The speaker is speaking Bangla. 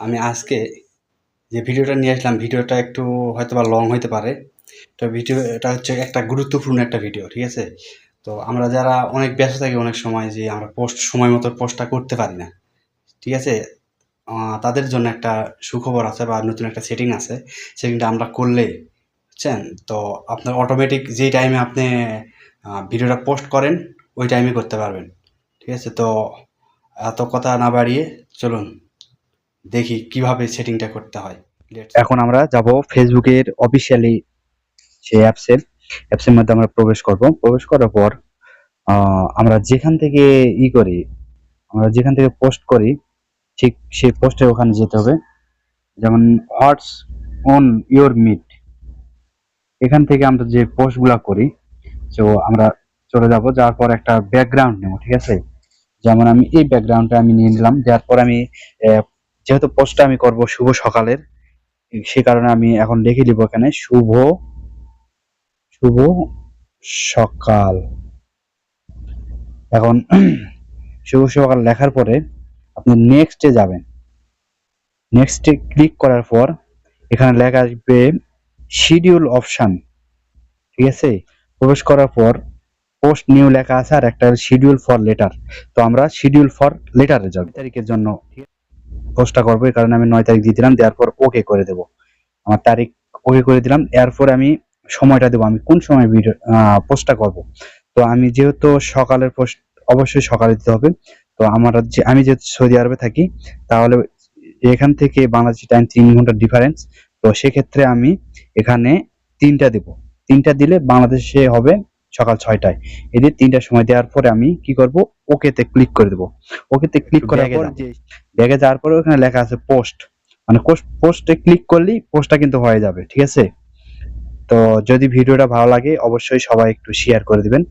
আমি আজকে যে ভিডিওটা নিয়ে আসলাম, ভিডিওটা একটু হয়তোবা লং হইতে পারে। তো ভিডিওটা হচ্ছে একটা গুরুত্বপূর্ণ একটা ভিডিও, ঠিক আছে? তো আমরা যারা অনেক ব্যস্ত থাকি অনেক সময়, যে আমরা সময় মতো পোস্টটা করতে পারি না, ঠিক আছে? তাদের জন্য একটা সুখবর আছে বা নতুন একটা সেটিং আছে। সেটিংটা আমরা করলে, বুঝছেন? তো আপনার অটোমেটিক যেই টাইমে আপনি ভিডিওটা পোস্ট করেন, ওই টাইমে করতে পারবেন, ঠিক আছে? তো এত কথা না বাড়িয়ে চলুন দেখি কিভাবে সেটিংটা করতে হয়। এখন আমরা যাব ফেসবুকের অফিসিয়ালি যে অ্যাপসের মধ্যে আমরা প্রবেশ করার পর আমরা যেখান থেকে আমরা যেখান থেকে পোস্ট করি, ঠিক সেই পোস্টের ওখানে যেতে হবে। যেমন হোয়াটস অন ইওর মিট, এখান থেকে আমরা যে পোস্টগুলা করি, তো আমরা চলে যাব, যাওয়ার পর একটা ব্যাকগ্রাউন্ড নেব, ঠিক আছে? যেমন আমি এই ব্যাকগ্রাউন্ডটা আমি নিয়ে নিলাম। যার পর আমি যেহেতু পোস্টটা আমি করব শুভ সকালের, সে কারণে আমি এখন লিখে দিব এখানে শুভ শুভ সকাল। এখন শুভ সকাল লেখার পরে আপনি নেক্সটে যাবেন। নেক্সটে ক্লিক করার পর এখানে লেখা আসবে শিডিউল অপশন, ঠিক আছে? প্রবেশ করার পর পোস্ট নিউ লেখা আছে, আর একটা শিডিউল ফর লেটার। তো আমরা শিডিউল ফর লেটারে যাব, তারিখের জন্য পোস্টটা করবো। এই কারণে আমি 9 তারিখ দিয়ে দিলাম, দেওয়ার পর ওকে করে দেবো। আমার তারিখ ওকে করে দিলাম। এরপর আমি সময়টা দেবো, আমি কোন সময় ভিডিও পোস্টটা করব। তো আমি যেহেতু সকালের পোস্ট, অবশ্যই সকালে দিতে হবে। তো আমি যেহেতু সৌদি আরবে থাকি, তাহলে এখান থেকে বাংলাদেশি টাইম 3 ঘন্টা ডিফারেন্স। তো সেক্ষেত্রে আমি এখানে 3টা দেব। 3টা দিলে বাংলাদেশে হবে সকাল 6টায়। এদের 3টার সময় দেওয়ার পরে আমি কি করব, ওকেতে ক্লিক করে দেবো। ওকেতে ক্লিক করার পর ব্যাগে যাওয়ার পরে ওখানে লেখা আছে পোস্ট, মানে পোস্টে ক্লিক করলেই পোস্টটা কিন্তু হয়ে যাবে, ঠিক আছে? তো যদি ভিডিওটা ভালো লাগে অবশ্যই সবাই একটু শেয়ার করে দিবেন।